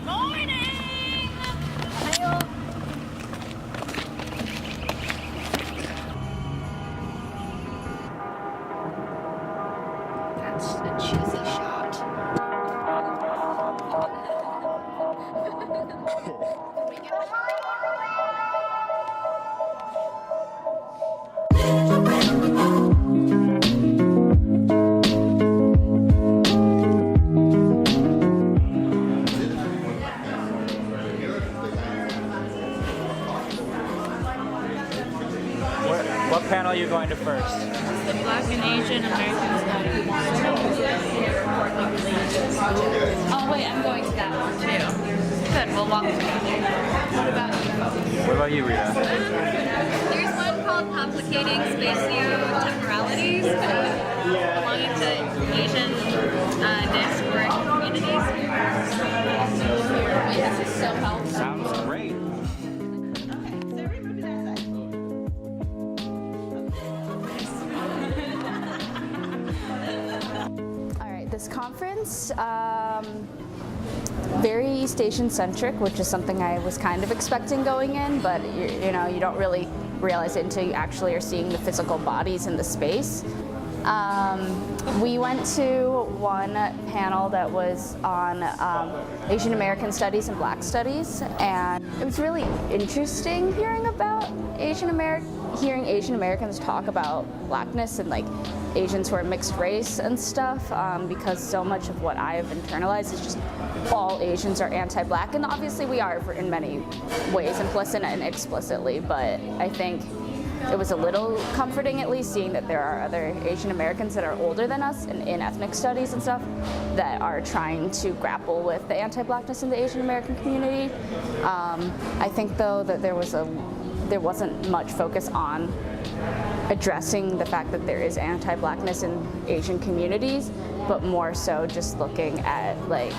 Morning! Hello. That's a cheesy shot. What panel are you going to first? The Black and Asian American Studies. Oh wait, I'm going to that one too. Good, we'll walk together. What about you? What about you, Rita? There's one called Complicating Spatio-Temporalities, belonging to Asian diasporic communities. Wait, this is so helpful. Sounds great. This conference, very East Asian centric, which is something I was kind of expecting going in, but you know, you don't really realize it until you actually are seeing the physical bodies in the space. We went to one panel that was on Asian American studies and Black studies, and it was really interesting hearing Asian Americans talk about Blackness and like Asians who are mixed race and stuff, because so much of what I have internalized is just all Asians are anti-Black, and obviously we are in many ways, implicit and explicitly, but I think it was a little comforting at least seeing that there are other Asian Americans that are older than us and in ethnic studies and stuff that are trying to grapple with the anti-Blackness in the Asian American community. I think though that there wasn't much focus on addressing the fact that there is anti-Blackness in Asian communities, but more so just looking at like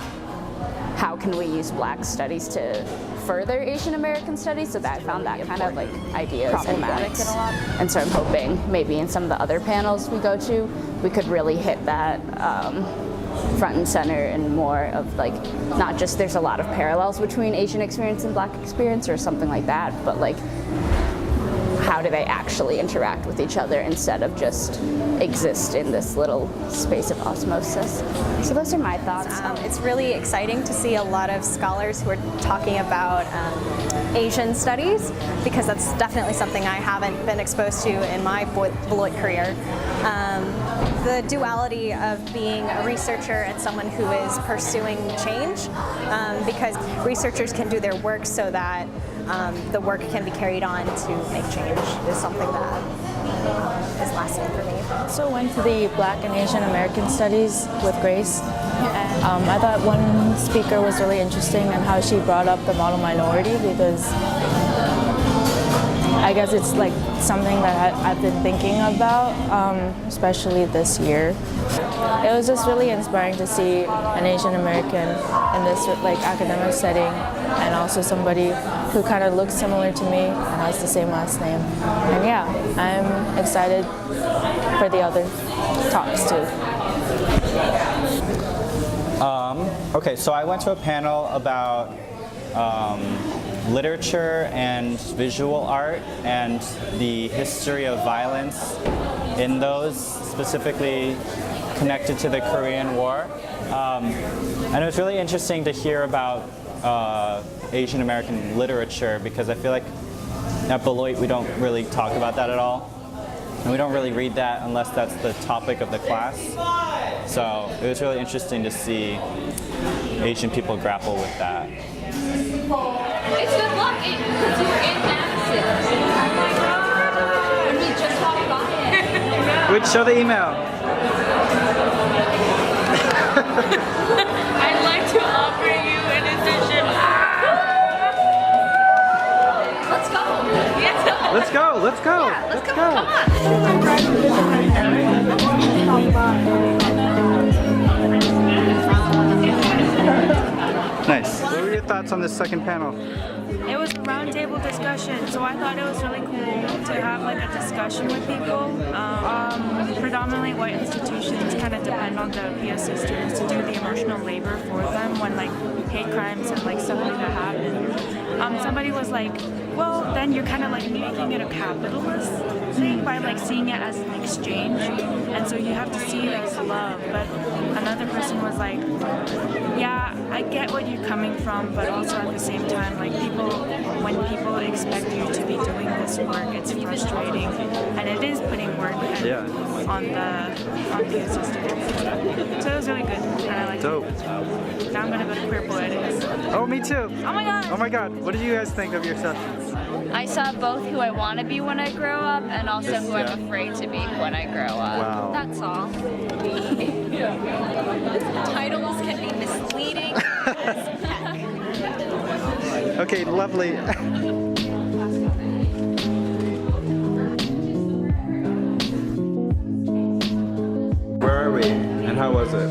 how can we use Black studies to further Asian American studies, so that I found that kind of like ideas problematic and a lot. And so I'm hoping maybe in some of the other panels we go to, we could really hit that front and center and more of like, not just there's a lot of parallels between Asian experience and Black experience or something like that, but like how do they actually interact with each other instead of just exist in this little space of osmosis. So those are my thoughts. It's really exciting to see a lot of scholars who are talking about Asian studies, because that's definitely something I haven't been exposed to in my Beloit career. The duality of being a researcher and someone who is pursuing change, because researchers can do their work so that the work can be carried on to make change, is something that is lasting for me. Also went to the Black and Asian American Studies with Grace. And, I thought one speaker was really interesting in how she brought up the model minority, because I guess it's like something that I've been thinking about, especially this year. It was just really inspiring to see an Asian American in this like academic setting, and also somebody who kind of looks similar to me and has the same last name. And yeah, I'm excited for the other talks too. Okay, so I went to a panel about literature and visual art and the history of violence in those, specifically connected to the Korean War. And it was really interesting to hear about Asian American literature, because I feel like at Beloit we don't really talk about that at all. And we don't really read that unless that's the topic of the class. So it was really interesting to see Asian people grapple with that. It's good luck because you were in Madison. Oh my god! And we just walked by it. Wait, show the email. I'd like to offer you an internship. Let's go. Let's go, let's go. Yeah, let's go. Come on. Nice. What were your thoughts on this second panel? It was a roundtable discussion, so I thought it was really cool to have like a discussion with people. Predominantly white institutions kind of depend on the PSC students to do the emotional labor for them when like hate crimes and like stuff like that happen. Somebody was like, well, then you're kind of like making it a capitalist thing by like seeing it as an exchange, and so you have to see it as love. But another person was like, yeah, I get what you're coming from, but also at the same time, like when people expect you to be doing this work, it's frustrating, and it is putting work on the assistants. So it was really good, and I liked it. Now I'm gonna go to queer poetics. Oh, me too. Oh my god. Oh my god. What did you guys think of your acceptance? I saw both who I want to be when I grow up and also who I'm afraid to be when I grow up. Wow. That's all. Titles can be misleading as heck. Okay, lovely. Where are we? And how was it? I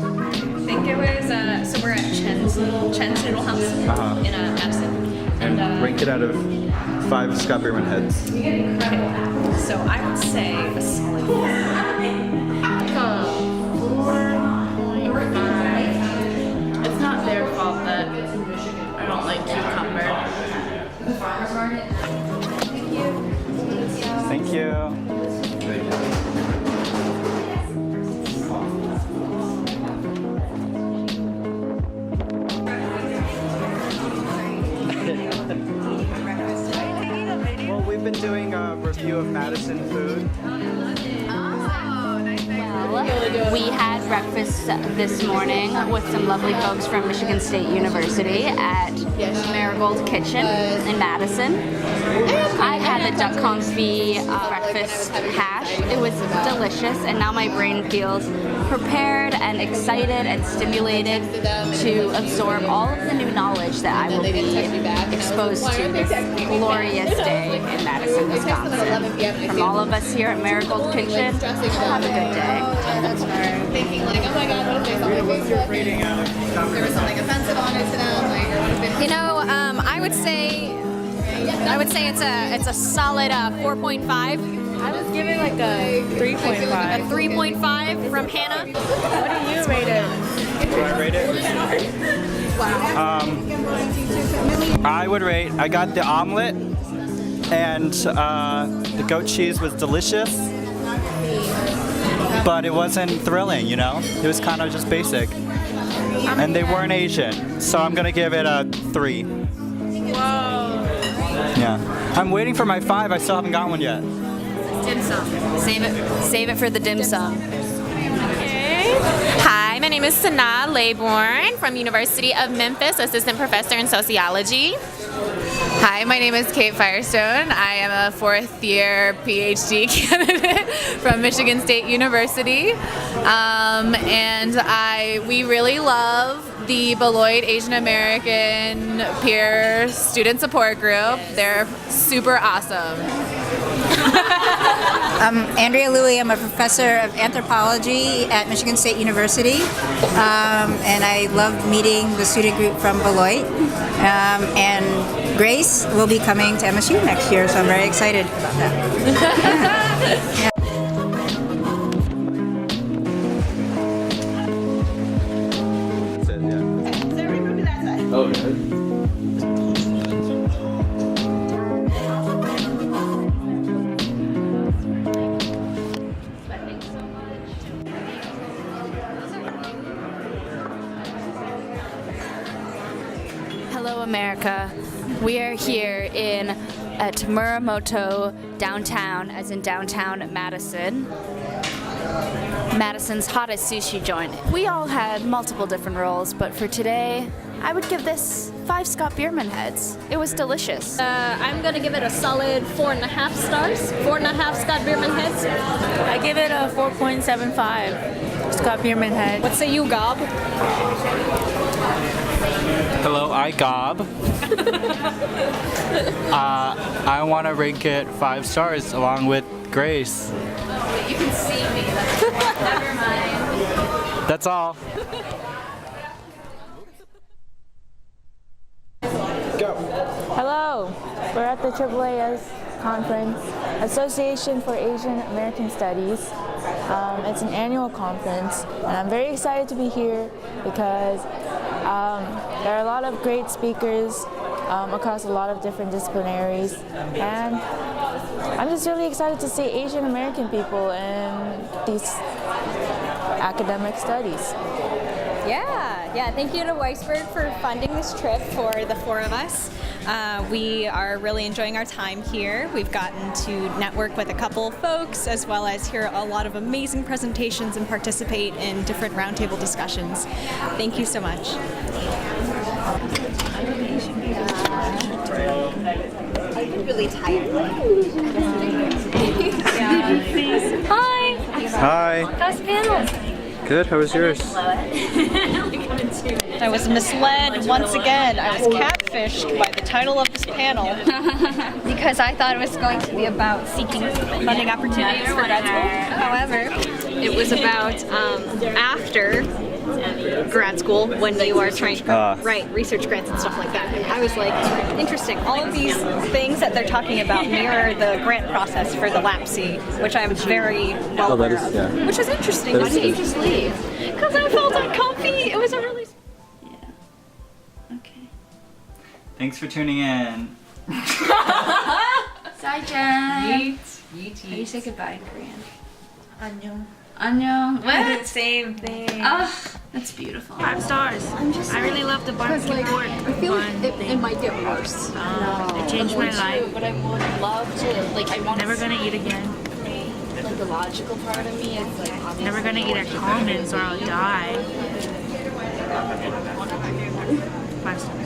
think it was, so we're at Chen's Noodle House in Madison. And rank it out of 5 Scott Bierman heads. Okay, so I would say a solid 4. 4.5. It's not their fault that I don't like cucumber. Thank you. Well, we've been doing a review of Madison food. We had breakfast this morning with some lovely folks from Michigan State University at Marigold Kitchen in Madison. I had the duck confit breakfast hash. It was delicious, and now my brain feels prepared and excited and stimulated to absorb all of the new knowledge that I will be exposed to this glorious day in Madison, Wisconsin. From all of us here at Marigold Kitchen, have a good day. Thinking like, oh my god, what if there's something there was something offensive on it to them? Like, You know, I would say it's a solid 4.5. I was giving like a 3.5. A 3.5 from Hannah. What do you rate it? Do I rate it? I would rate, I got the omelet, and the goat cheese was delicious, but it wasn't thrilling, you know? It was kind of just basic. And they weren't Asian, so I'm gonna give it a 3. Whoa. Yeah. I'm waiting for my 5, I still haven't got one yet. dim sum. Save it for the dim sum. Hi, my name is Sanaa Laybourne from University of Memphis, Assistant Professor in Sociology. Hi, my name is Kate Firestone. I am a 4th year PhD candidate from Michigan State University. We really love the Beloit AsianAmerican peer student support group. They're super awesome. I'm Andrea Louie. I'm a professor of anthropology at Michigan State University, and I loved meeting the student group from Beloit. And Grace will be coming to MSU next year, so I'm very excited about that. That's it, yeah. Okay. Hello, America. We are here at Muramoto downtown, as in downtown Madison. Madison's hottest sushi joint. We all had multiple different roles, but for today, I would give this 5 Scott Bierman heads. It was delicious. I'm gonna give it a solid 4.5 stars. 4.5 Scott Bierman heads. I give it a 4.75 Scott Bierman head. What say you, Gob? Hello, I Gob. I want to rank it 5 stars along with Grace. You can see me. Never mind. That's all. Go. Hello, So, we're at the AAAS conference, Association for Asian American Studies. It's an annual conference, and I'm very excited to be here because there are a lot of great speakers across a lot of different disciplinaries, and I'm just really excited to see Asian American people in these academic studies. Yeah, thank you to Weisberg for funding this trip for the four of us. We are really enjoying our time here. We've gotten to network with a couple of folks as well as hear a lot of amazing presentations and participate in different roundtable discussions. Thank you so much. I've been really tired. Hi! Hi. How's the panel? Good. How was yours? I was misled once again. I was catfished by the title of this panel. Because I thought it was going to be about seeking funding opportunities for grad school. However, it was about after grad school when you are trying to write research grants and stuff like that. I was like, interesting. All of these things that they're talking about mirror the grant process for the LAPC, which I'm very well aware of. Yeah. Which is interesting. Why did you just leave? Because I felt uncomfy. It was a really... Okay. Thanks for tuning in. Saijan. How do you say goodbye in Korean? Annyeong. Annyeong. What? Same thing. Oh, that's beautiful. 5 stars. I really love the barbecue pork. I feel like it might get worse. It changed my life. But I would love to, like, I want Never gonna eat again. like the logical part of me is like obviously Never gonna eat at Commons or I'll die. 5 stars.